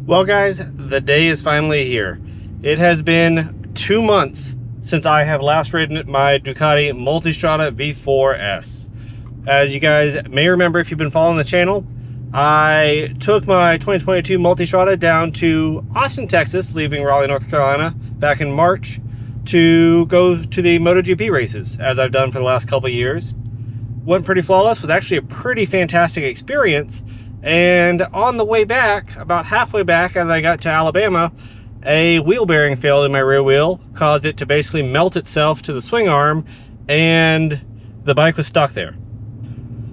Well guys, the day is finally here. It has been 2 months since I have last ridden my Ducati Multistrada V4S. As you guys may remember if you've been following the channel, I took my 2022 Multistrada down to Austin, Texas, leaving Raleigh, North Carolina back in March to go to the MotoGP races, as I've done for the last couple of years. Went pretty flawless, was actually a pretty fantastic experience. And on the way back, about halfway back as I got to Alabama, a wheel bearing failed in my rear wheel, caused it to basically melt itself to the swing arm, and the bike was stuck there.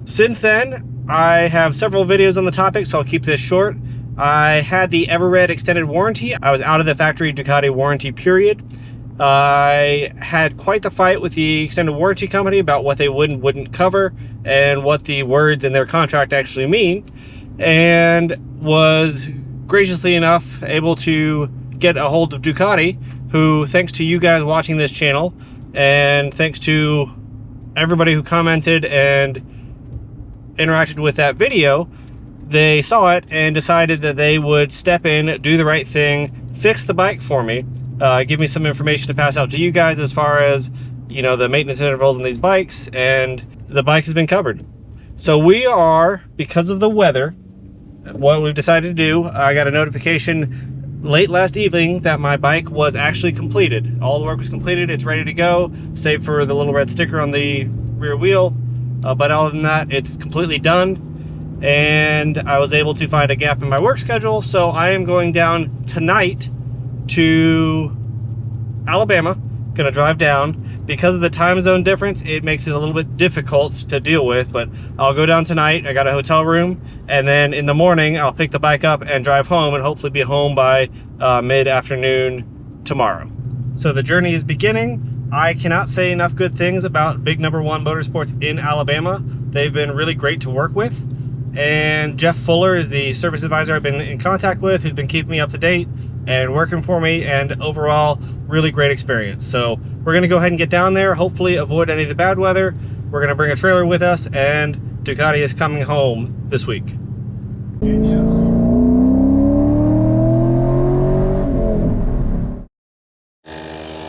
Since then, I have several videos on the topic, so I'll keep this short. I had the Everred extended warranty. I was out of the factory Ducati warranty period. I had quite the fight with the extended warranty company about what they would and wouldn't cover and what the words in their contract actually mean, and was graciously enough able to get a hold of Ducati, who, thanks to you guys watching this channel and thanks to everybody who commented and interacted with that video, they saw it and decided that they would step in, do the right thing, fix the bike for me, give me some information to pass out to you guys as far as, you know, the maintenance intervals on these bikes, and the bike has been covered. So we are, because of the weather, what we've decided to do, I got a notification late last evening that my bike was actually completed. All the work was completed, it's ready to go, save for the little red sticker on the rear wheel. But other than that, it's completely done. And I was able to find a gap in my work schedule, so I am going down tonight to Alabama. Gonna drive down. Because of the time zone difference, it makes it a little bit difficult to deal with, but I'll go down tonight. I got a hotel room, and then in the morning I'll pick the bike up and drive home, and hopefully be home by mid-afternoon tomorrow. So the journey is beginning. I cannot say enough good things about Big Motorsports in Alabama. They've been really great to work with, and Jeff Fuller is the service advisor I've been in contact with, who's been keeping me up to date and working for me, and overall really great experience. So we're gonna go ahead and get down there, hopefully avoid any of the bad weather. We're gonna bring a trailer with us, and Ducati is coming home this week.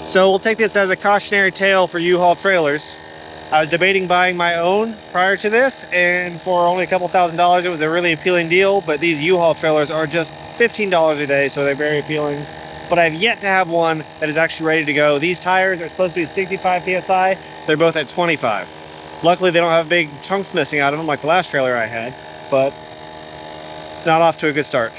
So we'll take this as a cautionary tale for U-Haul trailers. I was debating buying my own prior to this, and for only a couple $1,000s, it was a really appealing deal, but these U-Haul trailers are just $15 a day, so they're very appealing. But I've yet to have one that is actually ready to go. These tires are supposed to be 65 PSI. They're both at 25. Luckily, they don't have big chunks missing out of them like the last trailer I had, but not off to a good start.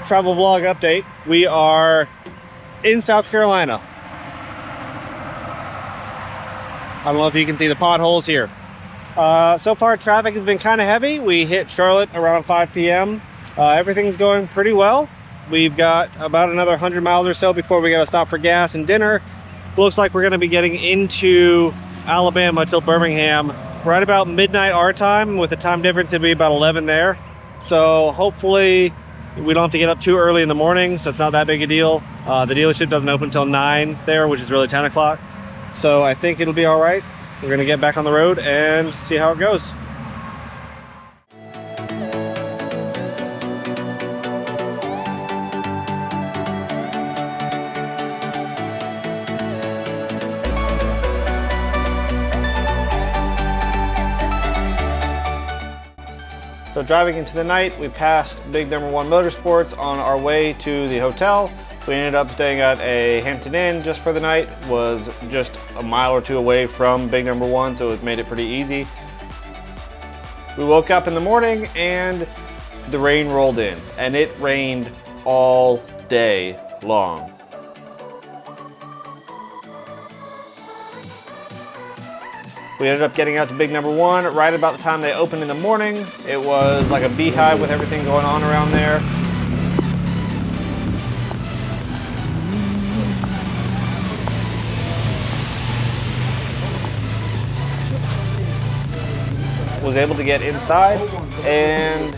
Travel vlog update. We are in South Carolina. I don't know if you can see the potholes here. So far traffic has been kind of heavy. We hit Charlotte around 5 p.m. Everything's going pretty well. We've got about another 100 miles or so before we got to stop for gas and dinner. Looks like we're going to be getting into Alabama till Birmingham right about midnight our time. With the time difference, it'll be about 11 there. So hopefully we don't have to get up too early in the morning, so it's not that big a deal. The dealership doesn't open until 9 there, which is really 10 o'clock. So I think it'll be all right. We're gonna get back on the road and see how it goes. So driving into the night, we passed Big Motorsports on our way to the hotel. We ended up staying at a Hampton Inn just for the night. Was just a mile or two away from Big so it made it pretty easy. We woke up in the morning and the rain rolled in, and it rained all day long. We ended up getting out to Big right about the time they opened in the morning. It was like a beehive with everything going on around there. Was able to get inside and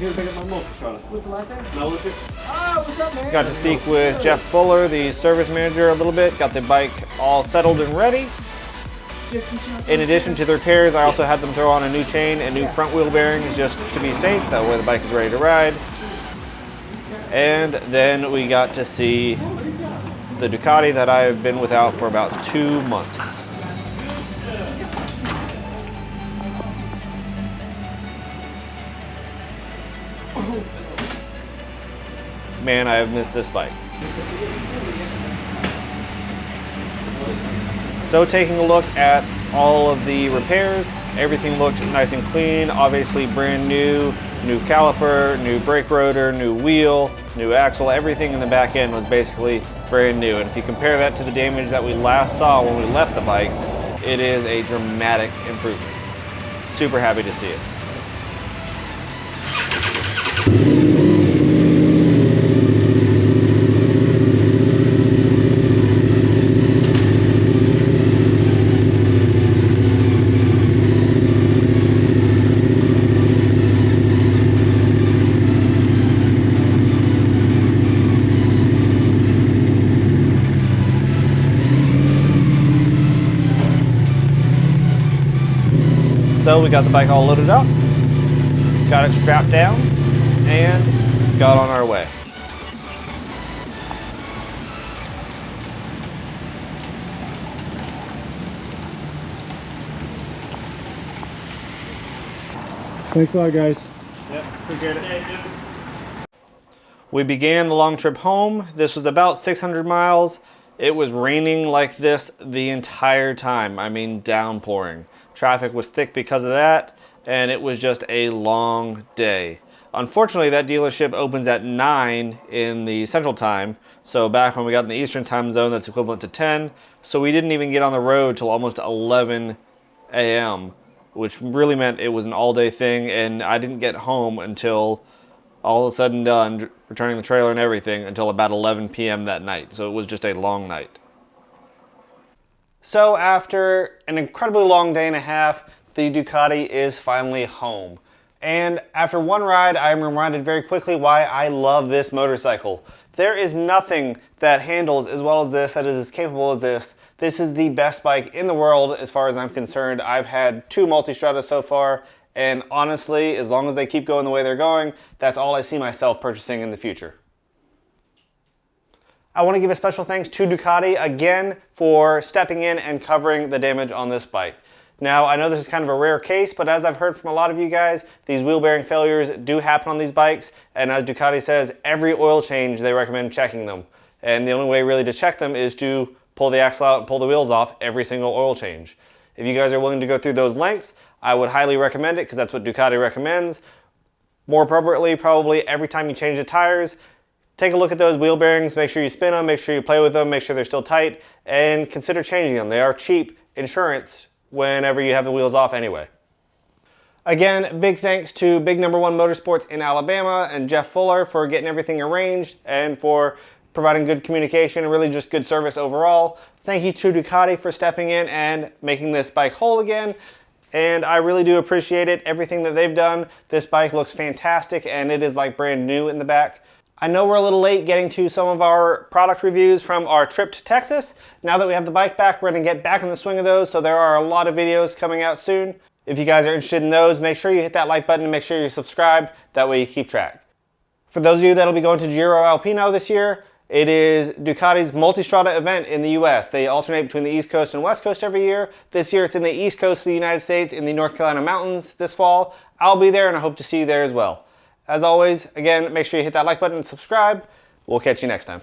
got to speak with Jeff Fuller, the service manager, a little bit. Got the bike all settled and ready. In addition to the repairs, I also had them throw on a new chain and new front wheel bearings just to be safe. That way the bike is ready to ride. And then we got to see the Ducati that I have been without for about 2 months. Man, I have missed this bike. So taking a look at all of the repairs, everything looked nice and clean, obviously brand new, new caliper, new brake rotor, new wheel, new axle, everything in the back end was basically brand new. And if you compare that to the damage that we last saw when we left the bike, it is a dramatic improvement. Super happy to see it. So we got the bike all loaded up, got it strapped down, and got on our way. Thanks a lot, guys. Yep, appreciate it. We began the long trip home. This was about 600 miles. It was raining like this the entire time. I mean, downpouring. Traffic was thick because of that, and it was just a long day. Unfortunately, that dealership opens at 9 in the Central Time, so back when we got in the Eastern Time Zone, that's equivalent to 10, so we didn't even get on the road till almost 11 a.m., which really meant it was an all-day thing, and I didn't get home until all of a sudden done, returning the trailer and everything, until about 11 p.m. that night, so it was just a long night. So after an incredibly long day and a half, the Ducati is finally home. And after one ride, I am reminded very quickly why I love this motorcycle. There is nothing that handles as well as this, that is as capable as this. This is the best bike in the world as far as I'm concerned. I've had 2 Multistradas so far, and honestly, as long as they keep going the way they're going, that's all I see myself purchasing in the future. I want to give a special thanks to Ducati again for stepping in and covering the damage on this bike. Now, I know this is kind of a rare case, but as I've heard from a lot of you guys, these wheel bearing failures do happen on these bikes, and as Ducati says, every oil change they recommend checking them. And the only way really to check them is to pull the axle out and pull the wheels off every single oil change. If you guys are willing to go through those lengths, I would highly recommend it because that's what Ducati recommends. More appropriately, probably every time you change the tires, take a look at those wheel bearings, make sure you spin them, make sure you play with them, make sure they're still tight, and consider changing them. They are cheap insurance whenever you have the wheels off anyway. Again, big thanks to Big No. 1 Motorsports in Alabama and Jeff Fuller for getting everything arranged and for providing good communication and really just good service overall. Thank you to Ducati for stepping in and making this bike whole again. And I really do appreciate it, everything that they've done. This bike looks fantastic and it is like brand new in the back. I know we're a little late getting to some of our product reviews from our trip to Texas. Now that we have the bike back, we're gonna get back in the swing of those, so there are a lot of videos coming out soon. If you guys are interested in those, make sure you hit that like button and make sure you're subscribed. That way you keep track. For those of you that'll be going to Giro Alpino this year, it is Ducati's Multistrada event in the US. They alternate between the East Coast and West Coast every year. This year it's in the East Coast of the United States in the North Carolina mountains this fall. I'll be there and I hope to see you there as well. As always, again, make sure you hit that like button and subscribe. We'll catch you next time.